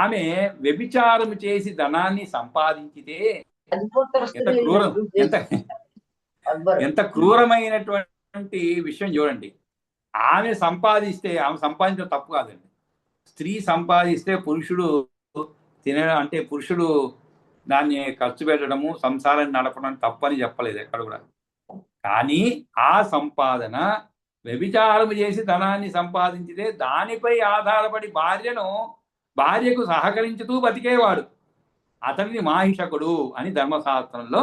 ఆమె వ్యభిచారం చేసి ధనాన్ని సంపాదించితే ఎంత క్రూరమైనటువంటి విషయం చూడండి. ఆమె సంపాదిస్తే, ఆమె సంపాదించడం తప్పు కాదండి. స్త్రీ సంపాదిస్తే పురుషుడు తినడం, అంటే పురుషుడు దాన్ని ఖర్చు పెట్టడము, సంసారాన్ని నడపడం తప్పని చెప్పలేదు ఎక్కడ కూడా. కానీ ఆ సంపాదన వ్యభిచారం చేసి ధనాన్ని సంపాదించితే దానిపై ఆధారపడి భార్యకు సహకరించుతూ బతికేవాడు. అతనిని మాహిషకుడు అని ధర్మశాస్త్రంలో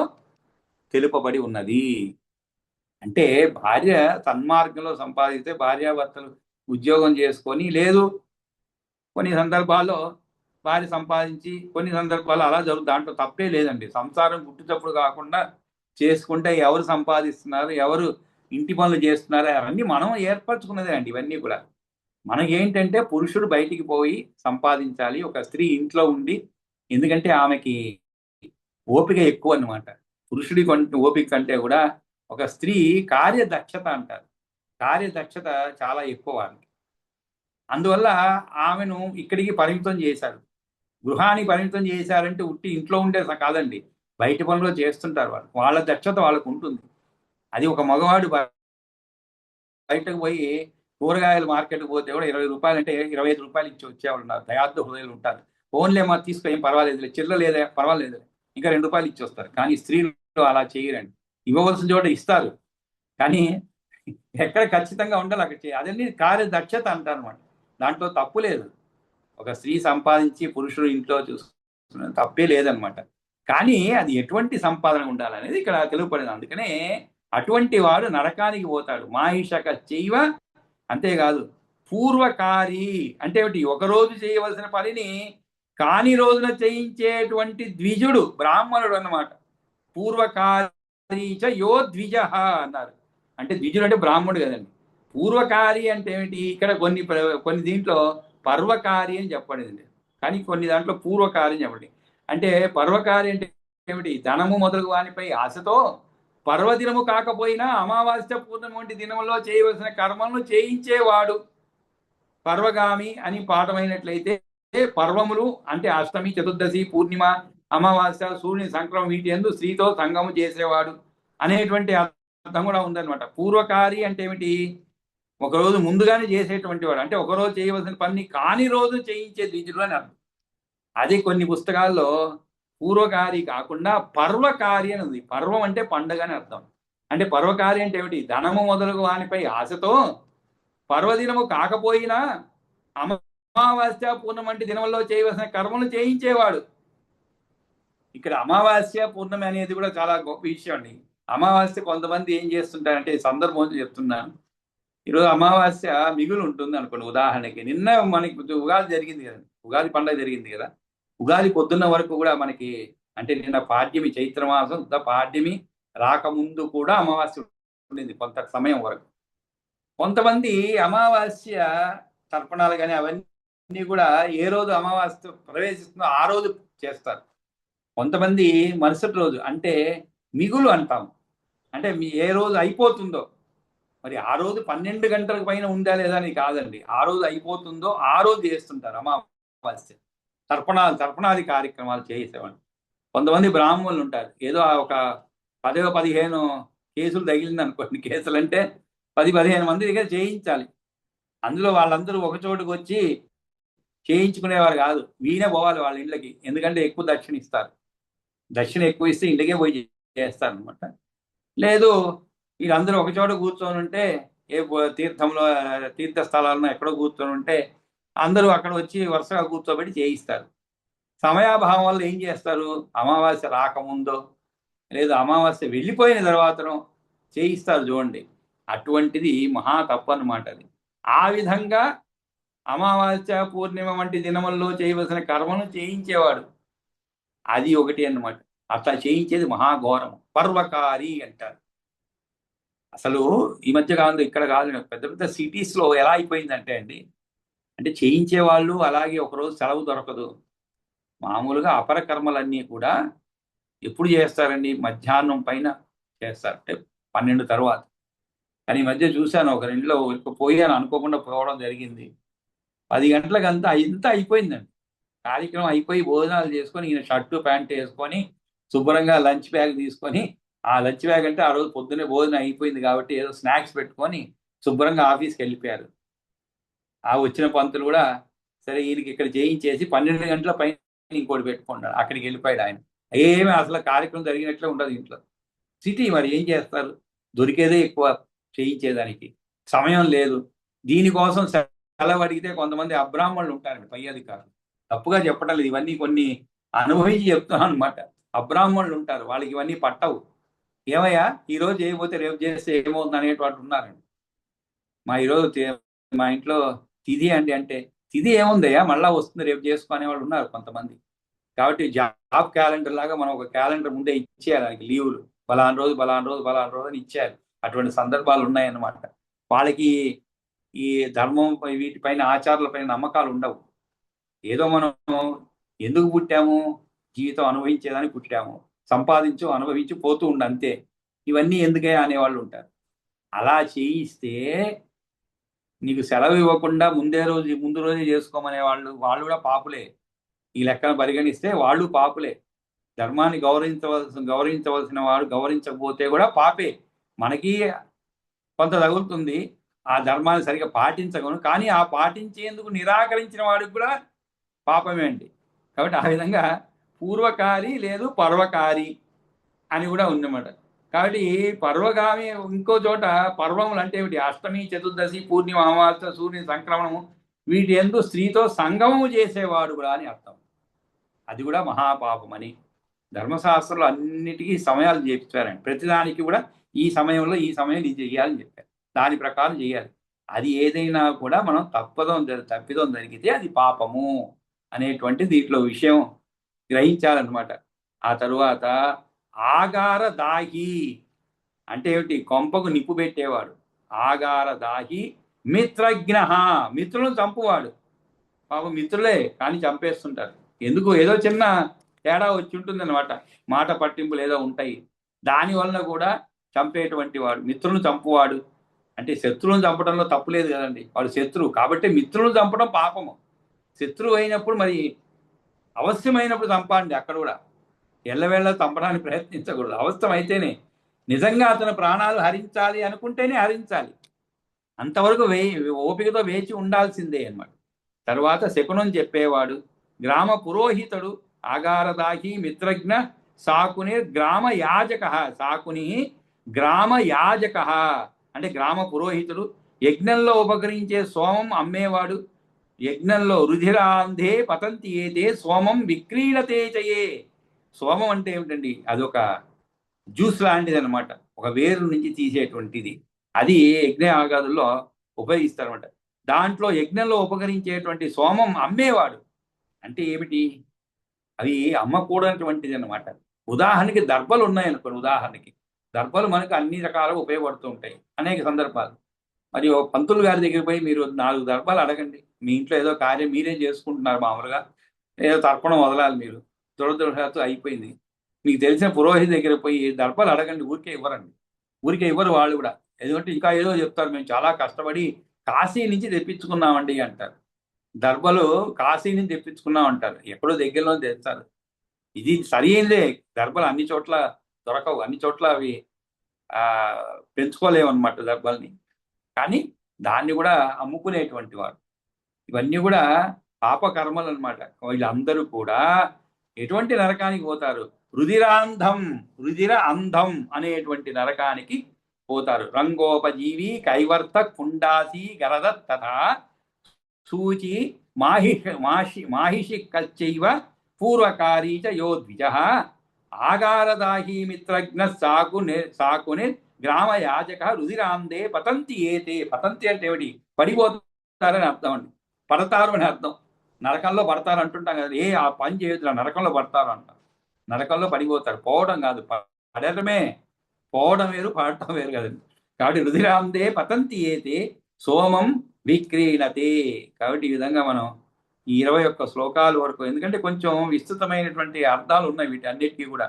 తెలుపబడి ఉన్నది. అంటే భార్య సన్మార్గంలో సంపాదిస్తే భార్యాభర్తలు ఉద్యోగం చేసుకొని, లేదు కొన్ని సందర్భాల్లో భార్య సంపాదించి, కొన్ని సందర్భాల్లో అలా జరుగుతుంది. దాంట్లో తప్పే లేదండి. సంసారం గుట్టుచప్పుడు కాకుండా చేసుకుంటే ఎవరు సంపాదిస్తున్నారు, ఎవరు ఇంటి పనులు చేస్తున్నారు, అవన్నీ మనం ఏర్పరచుకున్నదే అండి ఇవన్నీ కూడా. మనకేంటంటే పురుషుడు బయటికి పోయి సంపాదించాలి, ఒక స్త్రీ ఇంట్లో ఉండి, ఎందుకంటే ఆమెకి ఓపిక ఎక్కువ అన్నమాట. పురుషుడి ఓపిక కంటే కూడా ఒక స్త్రీ కార్యదక్షత అంటారు, కార్యదక్షత చాలా ఎక్కువ ఆమెకి. అందువల్ల ఆమెను ఇక్కడికి పరిమితం చేశారు. గృహానికి పరిమితం చేశారంటే ఉట్టి ఇంట్లో ఉండే కాదండి, బయట పనులు చేస్తుంటారు వాళ్ళు. వాళ్ళ దక్షత వాళ్ళకు ఉంటుంది. అది ఒక మగవాడు బయటకు పోయి కూరగాయల మార్కెట్కి పోతే కూడా 20 రూపాయలు అంటే 25 రూపాయలు ఇచ్చి వచ్చేవాళ్ళు ఉన్నారు. దయార్థ హృదయాలు ఉంటారు. ఫోన్లే మా తీసుకో, ఏం పర్వాలేదు, చిల్లర లేదా పర్వాలేదు, ఇంకా 2 రూపాయలు ఇచ్చి వస్తారు. కానీ స్త్రీలు అలా చేయరండి. ఇవ్వవలసిన చోట ఇస్తారు, కానీ ఎక్కడ ఖచ్చితంగా ఉండాలి అక్కడ అదన్నీ కార్యదక్షత అంటారు అనమాట. దాంట్లో తప్పు లేదు. ఒక స్త్రీ సంపాదించి పురుషుడు ఇంట్లో చూసుకున్న తప్పే లేదనమాట. కానీ అది ఎటువంటి సంపాదన ఉండాలనేది ఇక్కడ తెలుపబడింది. అందుకనే అటువంటి వాడు నరకానికి పోతాడు. మాహిషక చైవ, అంతేకాదు పూర్వకారి అంటే ఒకరోజు చేయవలసిన పనిని కాని రోజున చేయించేటువంటి ద్విజుడు, బ్రాహ్మణుడు అన్నమాట. పూర్వకారి చ యో ద్విజ అన్నారు. అంటే ద్విజుడు అంటే బ్రాహ్మణుడు కదండి. పూర్వకారి అంటే ఏమిటి? ఇక్కడ కొన్ని దీంట్లో పర్వకారి అని చెప్పబడింది, కానీ కొన్ని దాంట్లో పూర్వకారి అని చెప్పండి. అంటే పర్వకారి అంటే ఏమిటి? ధనము మొదలగు వానిపై ఆశతో పర్వదినము కాకపోయినా అమావాస్య పూర్ణిమ వంటి దినంలో చేయవలసిన కర్మలను చేయించేవాడు పర్వగామి అని పాఠమైనట్లయితే, పర్వములు అంటే అష్టమి, చతుర్దశి, పూర్ణిమ, అమావాస్య, సూర్యుని సంక్రమం, వీటి యందు స్త్రీతో సంగము చేసేవాడు అనేటువంటి అర్థం కూడా ఉందన్నమాట. పూర్వకారి అంటే ఏమిటి? ఒకరోజు ముందుగానే చేసేటువంటి వాడు, అంటే ఒకరోజు చేయవలసిన పని కాని రోజు చేయించే ద్విజుడు అని అర్థం. అదే కొన్ని పుస్తకాల్లో పూర్వకారి కాకుండా పర్వకారి అని ఉంది. పర్వం అంటే పండుగ అని అర్థం. అంటే పర్వకారి అంటే ఏమిటి? ధనము మొదలగు వానిపై ఆశతో పర్వదినము కాకపోయినా అమావాస్య పూర్ణం వంటి దినంలో చేయవలసిన కర్మలు చేయించేవాడు. ఇక్కడ అమావాస్య పూర్ణమి అనేది కూడా చాలా గొప్ప విషయం అండి. అమావాస్య కొంతమంది ఏం చేస్తుంటారంటే, సందర్భం చెప్తున్నాను. ఈరోజు అమావాస్య మిగులు ఉంటుంది అనుకోండి. ఉదాహరణకి నిన్న మనకి ఉగాది జరిగింది కదా, ఉగాది పండుగ జరిగింది కదా. ఉగాది పొద్దున్న వరకు కూడా మనకి, అంటే నిన్న పాడ్యమి, చైత్రమాసం పాడ్యమి రాకముందు కూడా అమావాస్య ఉండింది కొంత సమయం వరకు. కొంతమంది అమావాస్య తర్పణాలు కానీ అవన్నీ కూడా ఏ రోజు అమావాస్య ప్రవేశిస్తుందో ఆ రోజు చేస్తారు. కొంతమంది మరుసటి రోజు, అంటే మిగులు అంటాం, అంటే ఏ రోజు అయిపోతుందో, మరి ఆ రోజు 12 గంటలకు పైన ఉందా లేదా అని కాదండి, ఆ రోజు అయిపోతుందో ఆ రోజు చేస్తుంటారు అమావాస్య తర్పణాది కార్యక్రమాలు చేసేవాళ్ళు. కొంతమంది బ్రాహ్మణులు ఉంటారు, ఏదో ఒక 10-15 కేసులు తగిలింది అనుకోండి. కేసులు అంటే 10-15 మంది దగ్గర చేయించాలి. అందులో వాళ్ళందరూ ఒక చోటుకు వచ్చి చేయించుకునేవారు కాదు, వీనే పోవాలి వాళ్ళ ఇళ్ళకి. ఎందుకంటే ఎక్కువ దక్షిణ ఇస్తారు. దక్షిణ ఎక్కువ ఇస్తే ఇంటికే పోయి చేస్తారు అనమాట. లేదు, వీళ్ళందరూ ఒక చోట కూర్చొని ఉంటే, ఏ తీర్థ స్థలాలను ఎక్కడో కూర్చొని ఉంటే అందరూ అక్కడ వచ్చి వరుసగా కూర్చోబెట్టి చేయిస్తారు. సమయాభావం వల్ల ఏం చేస్తారు? అమావాస్య రాకముందో లేదు అమావాస్య వెళ్ళిపోయిన తర్వాతనో చేయిస్తారు చూడండి. అటువంటిది మహా తప్పు అన్నమాట అది. ఆ విధంగా అమావాస్య పూర్ణిమ వంటి దినముల్లో చేయవలసిన కర్మను చేయించేవాడు, అది ఒకటి అన్నమాట. అట్లా చేయించేది మహాఘోరం, పర్వకారి అంటారు. అసలు ఈ మధ్య కాలంలో ఇక్కడ కాదు, పెద్ద పెద్ద సిటీస్లో ఎలా అయిపోయిందంటే అండి, అంటే చేయించే వాళ్ళు అలాగే ఒకరోజు సెలవు దొరకదు. మామూలుగా అపర కర్మలన్నీ కూడా ఎప్పుడు చేస్తారండి? మధ్యాహ్నం పైన చేస్తారు, అంటే 12 తర్వాత. కానీ ఈ మధ్య చూశాను, ఒక ఇంట్లో పోయాను, అనుకోకుండా పోవడం జరిగింది. 10 గంటలకు ఇంత అయిపోయిందండి. కార్యక్రమం అయిపోయి భోజనాలు చేసుకొని, ఈయన షర్టు ప్యాంట్ వేసుకొని శుభ్రంగా లంచ్ బ్యాగ్ తీసుకొని, ఆ లంచ్ బ్యాగ్ అంటే ఆ రోజు పొద్దున్నే భోజనం అయిపోయింది కాబట్టి ఏదో స్నాక్స్ పెట్టుకొని శుభ్రంగా ఆఫీస్కి వెళ్ళిపోయారు. ఆ వచ్చిన పంతులు కూడా సరే ఈయనకి ఇక్కడ చేయించేసి 12 గంటల పైన ఇంకోటి పెట్టుకున్నాడు, అక్కడికి వెళ్ళిపోయాడు ఆయన. ఏమీ అసలు కార్యక్రమం జరిగినట్లే ఉండదు ఇంట్లో. సిటీ మరి ఏం చేస్తారు? దొరికేదే ఎక్కువ చేయించేదానికి, సమయం లేదు. దీనికోసం సెలవు అడిగితే కొంతమంది అబ్రాహ్మణులు ఉంటారండి, పై అధికారులు. తప్పుగా చెప్పడం లేదు, ఇవన్నీ కొన్ని అనుభవించి చెప్తున్నాను అనమాట. అబ్రాహ్మణులు ఉంటారు, వాళ్ళకి ఇవన్నీ పట్టవు. ఏమయ్యా ఈరోజు చేయకపోతే రేపు చేస్తే ఏమవుతుంది అనేటువంటి ఉన్నారండి. మా ఇంట్లో తిథి అండి అంటే, తిథి ఏముందయ్యా మళ్ళా వస్తుంది రేపు చేసుకునే వాళ్ళు ఉన్నారు కొంతమంది. కాబట్టి జాబ్ క్యాలెండర్ లాగా మనం ఒక క్యాలెండర్ ముందే ఇచ్చేయాలి, ఆయనకి లీవులు బలాన్ రోజు బలాన్ రోజు బలాన్ రోజు అని ఇచ్చేయాలి. అటువంటి సందర్భాలు ఉన్నాయన్నమాట. వాళ్ళకి ఈ ధర్మం వీటిపైన ఆచారాలపైన నమ్మకాలు ఉండవు. ఏదో మనం ఎందుకు పుట్టాము, జీవితం అనుభవించేదానికి పుట్టాము, సంపాదించు అనుభవించి పోతూ ఉండు అంతే, ఇవన్నీ ఎందుకే అనేవాళ్ళు ఉంటారు. అలా చేయిస్తే నీకు సెలవు ఇవ్వకుండా ముందు రోజే చేసుకోమనే వాళ్ళు కూడా పాపులే. ఈ లెక్కను పరిగణిస్తే వాళ్ళు పాపులే. ధర్మాన్ని గౌరవించవలసిన వాడు గౌరవించకపోతే కూడా పాపే. మనకి కొంత తగులుతుంది, ఆ ధర్మాన్ని సరిగా పాటించగలను, కానీ ఆ పాటించేందుకు నిరాకరించిన వాడికి కూడా పాపమే అండి. కాబట్టి ఆ విధంగా పూర్వకారి లేదు పర్వకారి అని కూడా ఉందన్నమాట. కాబట్టి పర్వగామి ఇంకో చోట పర్వములు అంటే ఏమిటి, అష్టమి చతుర్దశి పూర్ణిమ అమావాస్య సూర్యుని సంక్రమణము వీటి యందు స్త్రీతో సంగమము చేసేవాడు కూడా అని అర్థం. అది కూడా మహాపాపం అని ధర్మశాస్త్రంలో అన్నిటికీ సమయాలు చెప్పారండి. ప్రతిదానికి కూడా ఈ సమయంలో ఈ సమయం ఇది చేయాలని చెప్పారు, దాని ప్రకారం చేయాలి. అది ఏదైనా కూడా మనం తప్పిదం జరిగితే అది పాపము అనేటువంటి దీంట్లో విషయం గ్రహించాలన్నమాట. ఆ తరువాత ఆగార దాహి అంటే ఏమిటి, కొంపకు నిప్పు పెట్టేవాడు. ఆగార దాహి మిత్రజ్ఞ, మిత్రులను చంపువాడు. పాపం మిత్రులే కానీ చంపేస్తుంటారు. ఎందుకు, ఏదో చిన్న తేడా వచ్చి ఉంటుంది అనమాట, మాట పట్టింపులు ఏదో ఉంటాయి, దాని వలన కూడా చంపేటువంటి వాడు. మిత్రులను చంపువాడు అంటే శత్రువులను చంపడంలో తప్పులేదు కదండి, వాడు శత్రువు కాబట్టి మిత్రులను చంపడం పాపము. శత్రువు అయినప్పుడు మరి అవశ్యమైనప్పుడు చంపండి, అక్కడ కూడా ఎల్లవేళ చంపడానికి ప్రయత్నించకూడదు. అవసరం అయితేనే, నిజంగా అతను ప్రాణాలు హరించాలి అనుకుంటేనే హరించాలి, అంతవరకు ఓపికతో వేచి ఉండాల్సిందే అన్నమాట. తరువాత శకునం చెప్పేవాడు, గ్రామ పురోహితుడు, ఆగారదాహి మిత్రజ్ఞ సాకుని గ్రామ యాజక. సాకుని గ్రామ యాజక అంటే గ్రామ పురోహితుడు, యజ్ఞంలో ఉపకరించే సోమం అమ్మేవాడు. యజ్ఞంలో రుధిరాంధే పతంతి ఏతే సోమం విక్రీడతే చయే. సోమం అంటే ఏమిటండి, అదొక జ్యూస్ లాంటిది అనమాట, ఒక వేరు నుంచి తీసేటువంటిది. అది యజ్ఞ ఆగాదుల్లో ఉపయోగిస్తారనమాట. దాంట్లో యజ్ఞంలో ఉపకరించేటువంటి సోమం అమ్మేవాడు అంటే ఏమిటి, అవి అమ్మకూడనటువంటిది అనమాట. ఉదాహరణకి దర్భలు ఉన్నాయనుకోండి, ఉదాహరణకి దర్భలు మనకు అన్ని రకాలుగా ఉపయోగపడుతూ ఉంటాయి అనేక సందర్భాలు. మరి పంతులు గారి దగ్గర పోయి మీరు 4 దర్భాలు అడగండి, మీ ఇంట్లో ఏదో కార్యం మీరే చేసుకుంటున్నారు, మామూలుగా ఏదో తర్పణం వదలాలి, మీరు దురదృష్టవశాత్తు అయిపోయింది, మీకు తెలిసిన పురోహిత దగ్గర పోయి దర్భాలు అడగండి, ఊరికే ఇవ్వరండి, ఊరికే ఇవ్వరు వాళ్ళు కూడా. ఎందుకంటే ఇంకా ఏదో చెప్తారు, మేము చాలా కష్టపడి కాశీ నుంచి తెప్పించుకున్నామండి అంటారు. దర్భలు కాశీ నుంచి తెప్పించుకున్నాం అంటారు, ఎక్కడో దగ్గరలో తెస్తారు. ఇది సరి అయిందే, దర్భలు అన్ని చోట్ల దొరకవు, అన్ని చోట్ల అవి పెంచుకోలేవు అనమాట దర్భల్ని, కానీ దాన్ని కూడా అమ్ముకునేటువంటి వాడు. ఇవన్నీ కూడా పాపకర్మలు అనమాట. వీళ్ళందరూ కూడా ఎటువంటి నరకానికి పోతారు, రుధిర అంధం అనేటువంటి నరకానికి పోతారు. రంగోపజీవి కైవర్త కుండాసి గరదత్ తథా సూచి మాహిషి కచ్చైవ పూర్వకారీ చ యో ద్విజః ఆగారదాహి మిత్రజ్ఞ సాకుని గ్రామ యాజక రుధిరాందే పతంతి ఏతే. పతంతి అంటే ఏమిటి, పడిపోతారని అర్థం అండి, పడతారు అని అర్థం. నరకంలో పడతారు అంటుంటాం కదా, ఆ పని చేయొద్దు, నరకంలో పడతారు అంటారు. నరకంలో పడిపోతారు, పోవడం కాదు, పడటమే. పోవడం వేరు, పడటం వేరు కదండి. కాబట్టి రుధిరాందే పతంతి ఏతే సోమం విక్రీణతే. కాబట్టి ఈ విధంగా మనం ఈ 21 శ్లోకాల వరకు, ఎందుకంటే కొంచెం విస్తృతమైనటువంటి అర్థాలు ఉన్నాయి వీటి అన్నిటికీ కూడా.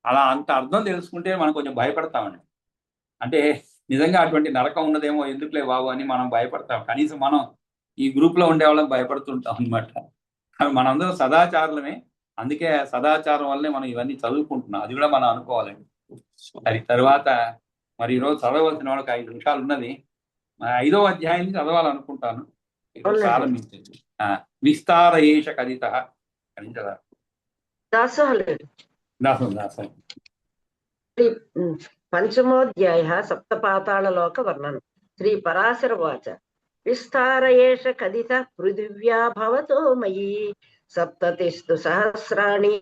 అలా అంత అర్థం తెలుసుకుంటే మనం కొంచెం భయపడతామండి. అంటే నిజంగా అటువంటి నరకం ఉన్నదేమో, ఎందుకులే బాబు అని మనం భయపడతాం. కనీసం మనం ఈ గ్రూప్లో ఉండే వాళ్ళం భయపడుతుంటాం అనమాట. మనందరం సదాచారులమే, అందుకే సదాచారం వల్లనే మనం ఇవన్నీ చదువుకుంటున్నాం, అది కూడా మనం అనుకోవాలండి. అది తర్వాత మరి ఈరోజు చదవలసిన వాళ్ళకి 5 నిమిషాలు ఉన్నది, 5వ అధ్యాయం చదవాలనుకుంటాను. ప్రారంభించండి. విస్తారయేష కథిత పంచమోధ్యాయ సప్తపాతాళలోక వర్ణనం. శ్రీ పరాశర వాచ విస్తారయేష కథిత పృథివ్యా భవతో మయి सप्ततिस्तु सहस्राणि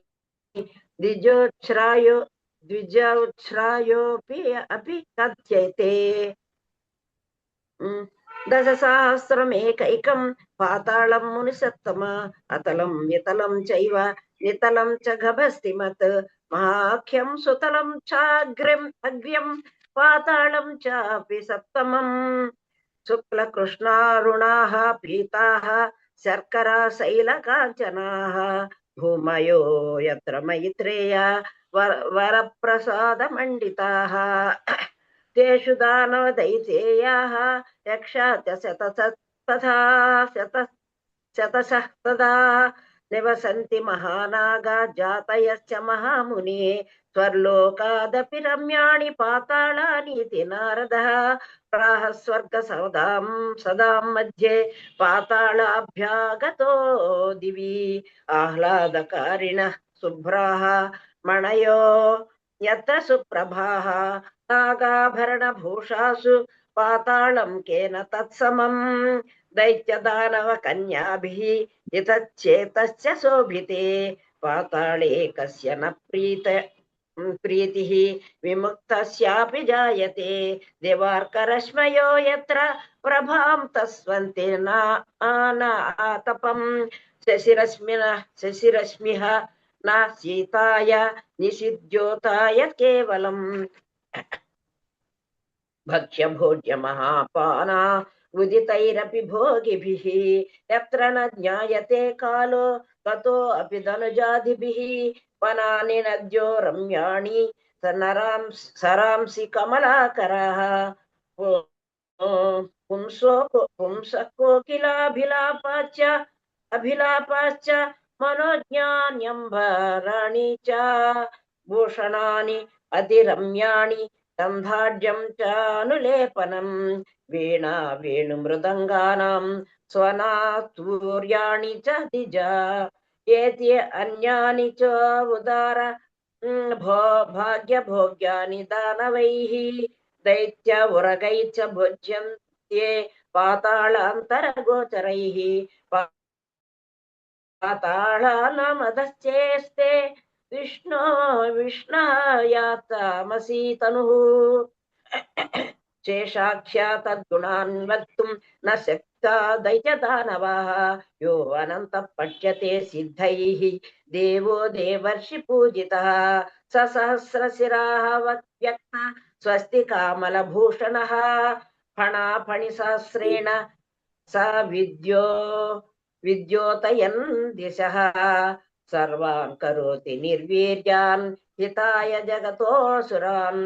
द्विजोच्छ्रायोऽपि अपि कथ्यते। दशसहस्रमेकैकं पाताళం मुनिसत्तम अतलं वितलं चैव नितलं च गभस्तिमत् महाख्यं सुतलं चाग्र्यम् अग्र्यं पाताళం चापि सप्तमम् शुक्लकृष्णारुणाः पीताः शर्करा शैलकाञ्चनाः भूमयो यत्र मैत्रेय वरप्रसादमण्डिताः तेषु दानवदैतेयाः यक्षा च तथा शतशः तदा निवसन्ति महानागा जातयश्च महामुने स्वर्लोकादपि रम्याणि पाताళాनीति नारदः प्राह स्वर्गसदां मध्ये पाताళाभ्यागतो दिवि आह्लादकारिणः शुभ्राः मणयो यत्र सुप्रभाः नागाभरणभूषासु पाताళం केन तत्समम् दैत्यदानवकन्याभिः इतच्चेतश्च शोभिते पाताళे कस्य न प्रीतिः विमुक्तस्यापि जायते दिवार्करश्मयो यत्र प्रभां तस्वन्ति न आतपम् शशिरश्मिः न शीताय निषिद्योताय केवलम् भक्ष्यभोज्यमहापाना उदितैरपि भोगिभिः यत्र न ज्ञायते कालो ततो अपि धनुजादिभिः वनानि नद्यो रम्याणि सरांसि कमलाकराः पुंसकोकिलाभिलापाश्च मनोज्ञान्यम्बराणि च भूषणानि अतिरम्याणि गन्धाढ्यं चानुलेपनम् वीणा वेणुमृदङ्गानां स्वनातूर्याणि च दिजा एति अन्यानि च उदार भाग्यभोग्यानि दानवैः दैत्य उरगैः च भोज्यन्ते पाताళान्तरगोचरैः पाताళानामधश्चेस्ते विष्णुयातामसि तनुः शेषाख्या तद्गुणान् वक्तुं न शक्ता दैत्यदानवाः यो अनन्तः पठ्यते सिद्धैः देवो देवर्षि पूजितः स सहस्रशिराः व्यक्त स्वस्तिकामलभूषणः फणाफणिसहस्रेण स विद्योतयन् दिशः सर्वान् करोति निर्वीर्यान् हिताय जगतोऽसुरान्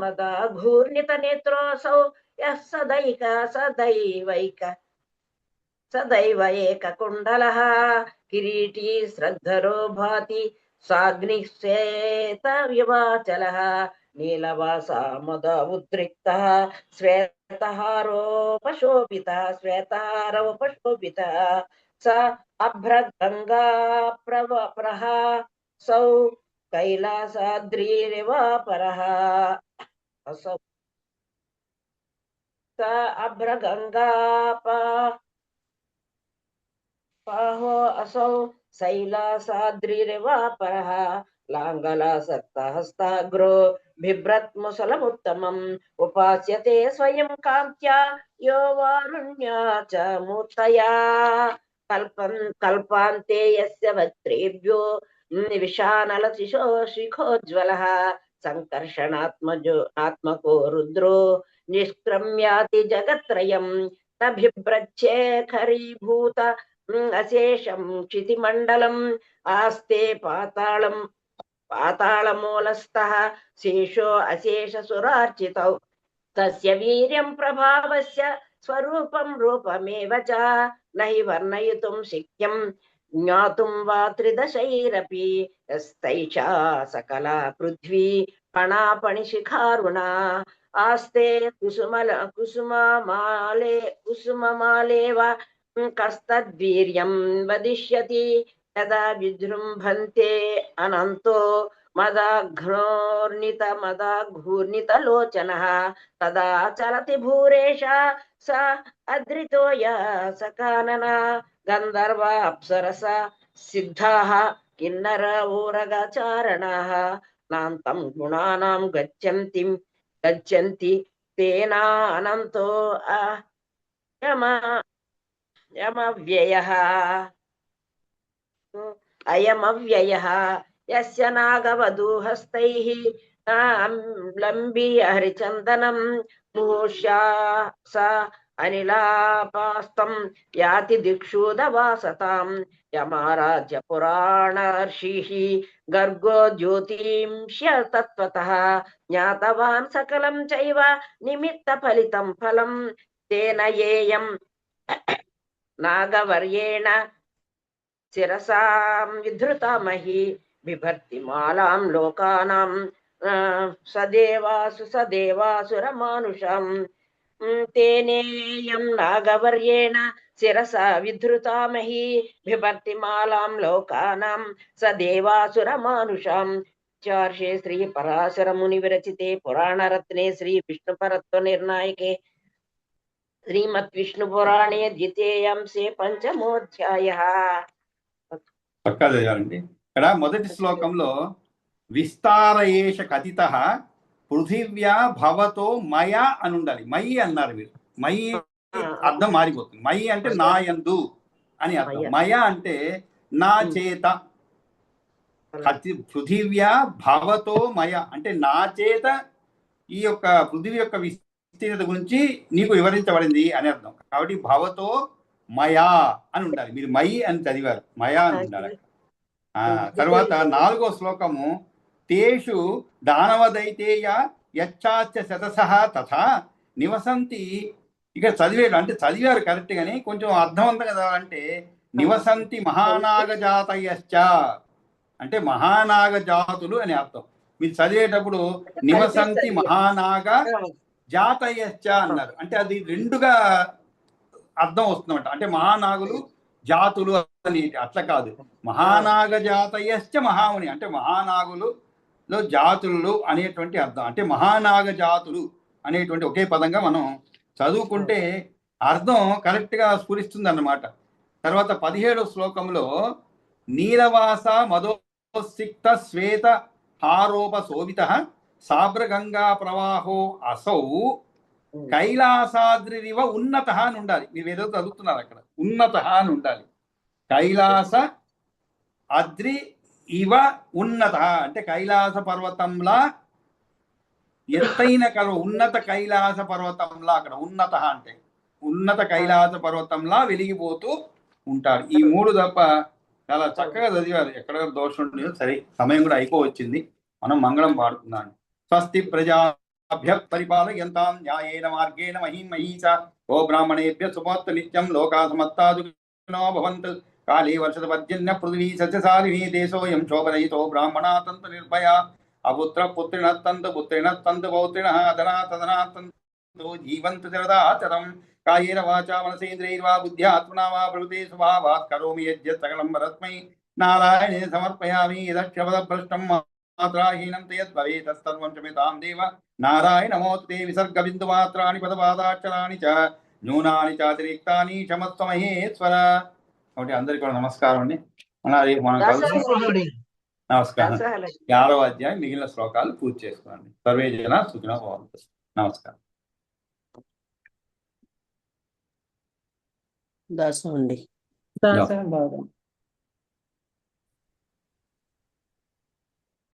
मदाघूर्णित नेत्रोऽसौ यः सदैव एककुण्डलः किरीटी श्रद्धरो भाति साग्निः श्वेतविवाचलः नीलवासा मद उद्रिक्तः श्वेतहारोपशोभितः स अभ्रगङ्गा सौ कैलासाद्रिरिवापरः असौ स अभ्रगङ्गापाहो असौ शैलासाद्रिरिवापरः लाङ्गलासक्तहस्ताग्रो बिभ्रत्मुसलमुत्तमम् उपास्यते स्वयं कान्त्या यो वारुण्या च मूर्तया कल्पान्ते यस्य वक्त्रेभ्यो विशानलशिखोज्ज्वलः सङ्कर्षणात्मको रुद्रो निष्क्रम्याति जगत्त्रयम् तभिभ्रच्छेखरीभूत अशेषं क्षितिमण्डलम् आस्ते पाताళमूलस्थः शेषो अशेषसुरार्चितौ तस्य वीर्यं प्रभावस्य स्वरूपं रूपमेव च न हि वर्णयितुं शक्यं ज्ञातुं वा त्रिदशैरपि यस्तैषा सकला पृथ्वी फणाफणिशिखारुणा आस्ते कुसुममालेव कस्तद्वीर्यं वदिष्यति यदा विजृम्भन्ते अनन्तो మదాఘ్నోర్నితమదాఘూర్ణితలోచనः తదా చలతి భూరేష స అద్రితోయ సకానన గంధర్వ అప్సరస సిద్ధాః కిన్నర ఊరగచారణాః నాంతం గుణానాం గచ్చంతి తేనానంతో యమవ్యయః అయమవ్యయః యస్య నాగవధూహస్తైః లంబి హరిచందనం ముహుర్షా స అనిలాపాస్తం యాతి దిక్షూదవాసతాం యమారాజ్య పురాణర్షిః గర్గో జ్యోతింష్య తత్వతః జ్ఞాతవాన్ సకలం చైవ నిమిత్త ఫలితం ఫలం తేన యేయం నాగవర్యేణ శిరసాం విధృతామహి బిభర్తి మాలాం లోకానాం సదేవాసురమానుషం తేనేయం నాగవర్యేణ శిరసా విధృతామహి బిభర్తి మాలాం లోకానాం సదేవాసురమానుషం చార్షే శ్రీ పరాశర ముని విరచితే పురాణరత్నే శ్రీ విష్ణుపరత్వ నిర్ణాయకే శ్రీమద్ విష్ణు పురాణే ద్వితీయాంశే పంచమోధ్యాయః. పక్కా చదివారండి. ఇక్కడ మొదటి శ్లోకంలో విస్తారయేష కథితః పృథివ్యా భవతో మయ అని ఉండాలి. మయి అన్నారు మీరు. మయి అర్థం మారిపోతుంది. మయి అంటే నా యందు అని అర్థం. మయ అంటే నా చేత. పృథివ్యా భవతో మయ అంటే నా చేత ఈ యొక్క పృథివీ యొక్క విస్తీర్ణత గురించి నీకు వివరించబడింది అని అర్థం. కాబట్టి భవతో మయా అని ఉండాలి. మీరు మయి అని చదివారు, మయా అని ఉండాలి. తర్వాత 4వ శ్లోకము తేషు దానవదైతేయ యచ్చాచ శతసః తథా నివసంతి. ఇక చదివేడు అంటే చదివారు కరెక్ట్ గాని కొంచెం అర్థవంతంగా చదవాలంటే నివసంతి మహానాగజాతయశ్చ అంటే మహానాగ జాతులు అని అర్థం. మీరు చదివేటప్పుడు నివసంతి మహానాగ జాతయశ్చ అన్నారు. అంటే అది రెండుగా అర్థం వస్తుందన్నమాట. అంటే మహానాగులు జాతులు అని అట్లా కాదు. మహానాగ జాతయశ్చ మహాముని అంటే మహానాగులులో జాతులు అనేటువంటి అర్థం. అంటే మహానాగ జాతులు అనేటువంటి ఒకే పదంగా మనం చదువుకుంటే అర్థం కరెక్ట్గా స్ఫురిస్తుంది అన్నమాట. తర్వాత 17వ శ్లోకంలో నీలవాస మదోసిక్త శ్వేత హారోప శోభిత సాబ్రగంగా ప్రవాహో అసౌ కైలాసాద్రివ ఉన్నత అని ఉండాలి. మీరు ఏదో చదువుతున్నారు అక్కడ ఉన్నత అని ఉండాలి. కైలాస అద్రి ఇవ ఉన్నత అంటే కైలాస పర్వతంలా ఎత్తైన ఉన్నత కైలాస పర్వతంలా అక్కడ ఉన్నత అంటే ఉన్నత కైలాస పర్వతంలా వెలిగిపోతూ ఉంటాడు. ఈ 3 తప్ప చాలా చక్కగా చదివారు. ఎక్కడ దోషం ఉండేదో. సరే, సమయం కూడా అయిపోవచ్చింది. మనం మంగళం పాడుతున్నాం. స్వస్తి ప్రజాభ్య పరిపాలయంతాం న్యాయేన మార్గేణ మహీం మహీషా ఓ బ్రాహ్మణేభ్య సుమోత్తు నిత్యం లోకా సమస్తా సుఖినో భవంతు కాళీ వర్షద పర్జన్య పృథివీ సస్యశాలినీ దేశోయం శోభరహితో బ్రాహ్మణా తంతు నిర్భయా అపుత్ర పుత్రిణత్తంతు పుత్రిణత్తంతు పౌత్రిణః అదనాతదనాతంతు జీవంతు చిరదాచరం కాయేన వాచా మనసేంద్రియైర్వా బుద్ధ్యాత్మనా వా ప్రకృతే స్వభావాత్ కరోమి యజ్జత్ సకలం వరస్మై నారాయణే సమర్పయామి. యదక్షపదభ్రష్టం మాత్రాహీనం తయద్భవేత్ తత్సర్వం క్షమ్యతాం దేవ నారాయణ నమోస్తుతే. విసర్గ బిందు మాత్రాని పదపాదాక్షరాణి చ న్యూనాని చాతిరిక్తాని క్షమస్వ మహేశ్వర. కాబట్టి అందరికీ కూడా నమస్కారం అండి. మనం కలిసి నమస్కారం. 6వ అధ్యాయం మిగిలిన శ్లోకాలు పూర్తి చేసుకోండి. సర్వే జన సుఖినో భవంతు. నమస్కారం. దాసం అండి. దాసం బాగుంది.